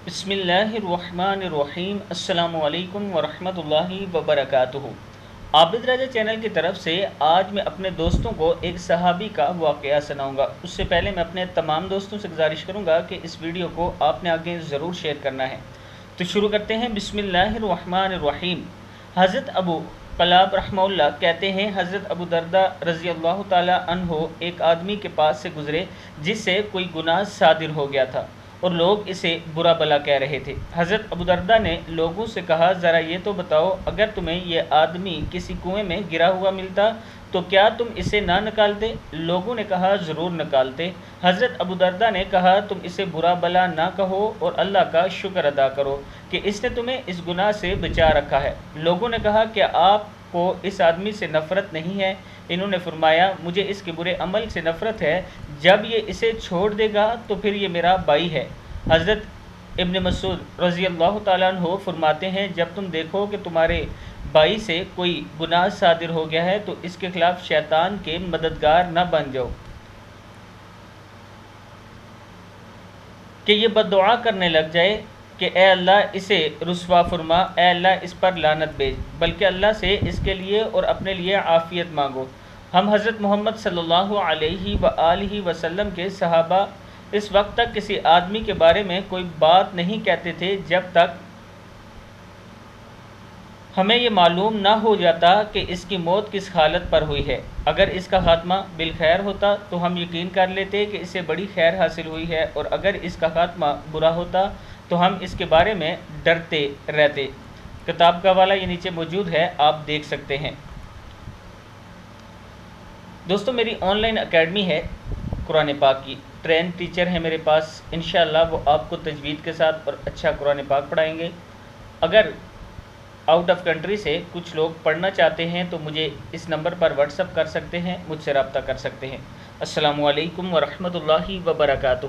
بسم اللہ الرحمن الرحیم۔ السلام علیکم ورحمۃ وبرکاتہ۔ عابد راجہ چینل کی طرف سے آج میں اپنے دوستوں کو ایک صحابی کا واقعہ سناؤں گا۔ اس سے پہلے میں اپنے تمام دوستوں سے گزارش کروں گا کہ اس ویڈیو کو آپ نے آگے ضرور شیئر کرنا ہے۔ تو شروع کرتے ہیں۔ بسم اللہ الرحمن الرحیم۔ حضرت ابو قلاب رحمہ اللہ کہتے ہیں، حضرت ابو دردہ رضی اللہ تعالی عنہ ایک آدمی کے پاس سے گزرے جس سے کوئی گناہ صادر ہو گیا تھا اور لوگ اسے برا بھلا کہہ رہے تھے۔ حضرت ابو دردہ نے لوگوں سے کہا، ذرا یہ تو بتاؤ، اگر تمہیں یہ آدمی کسی کنویں میں گرا ہوا ملتا تو کیا تم اسے نہ نکالتے؟ لوگوں نے کہا، ضرور نکالتے۔ حضرت ابو دردہ نے کہا، تم اسے برا بھلا نہ کہو اور اللہ کا شکر ادا کرو کہ اس نے تمہیں اس گناہ سے بچا رکھا ہے۔ لوگوں نے کہا، کیا آپ کو اس آدمی سے نفرت نہیں ہے؟ انہوں نے فرمایا، مجھے اس کے برے عمل سے نفرت ہے، جب یہ اسے چھوڑ دے گا تو پھر یہ میرا بھائی ہے۔ حضرت ابن مسعود رضی اللہ تعالیٰ عنہ فرماتے ہیں، جب تم دیکھو کہ تمہارے بھائی سے کوئی گناہ صادر ہو گیا ہے تو اس کے خلاف شیطان کے مددگار نہ بن جاؤ کہ یہ بد دعا کرنے لگ جائے کہ اے اللہ اسے رسوا فرما، اے اللہ اس پر لعنت بھیج، بلکہ اللہ سے اس کے لیے اور اپنے لیے عافیت مانگو۔ ہم حضرت محمد صلی اللہ علیہ وآلہ وسلم کے صحابہ اس وقت تک کسی آدمی کے بارے میں کوئی بات نہیں کہتے تھے جب تک ہمیں یہ معلوم نہ ہو جاتا کہ اس کی موت کس حالت پر ہوئی ہے۔ اگر اس کا خاتمہ بالخیر ہوتا تو ہم یقین کر لیتے کہ اسے بڑی خیر حاصل ہوئی ہے، اور اگر اس کا خاتمہ برا ہوتا تو ہم اس کے بارے میں ڈرتے رہتے۔ کتاب کا حوالہ یہ نیچے موجود ہے، آپ دیکھ سکتے ہیں۔ دوستو، میری آن لائن اکیڈمی ہے قرآن پاک کی، ٹرین ٹیچر ہیں میرے پاس، انشاءاللہ وہ آپ کو تجوید کے ساتھ اور اچھا قرآن پاک پڑھائیں گے۔ اگر آؤٹ آف کنٹری سے کچھ لوگ پڑھنا چاہتے ہیں تو مجھے اس نمبر پر واٹس اپ کر سکتے ہیں، مجھ سے رابطہ کر سکتے ہیں۔ السلام علیکم ورحمۃ اللہ وبرکاتہ۔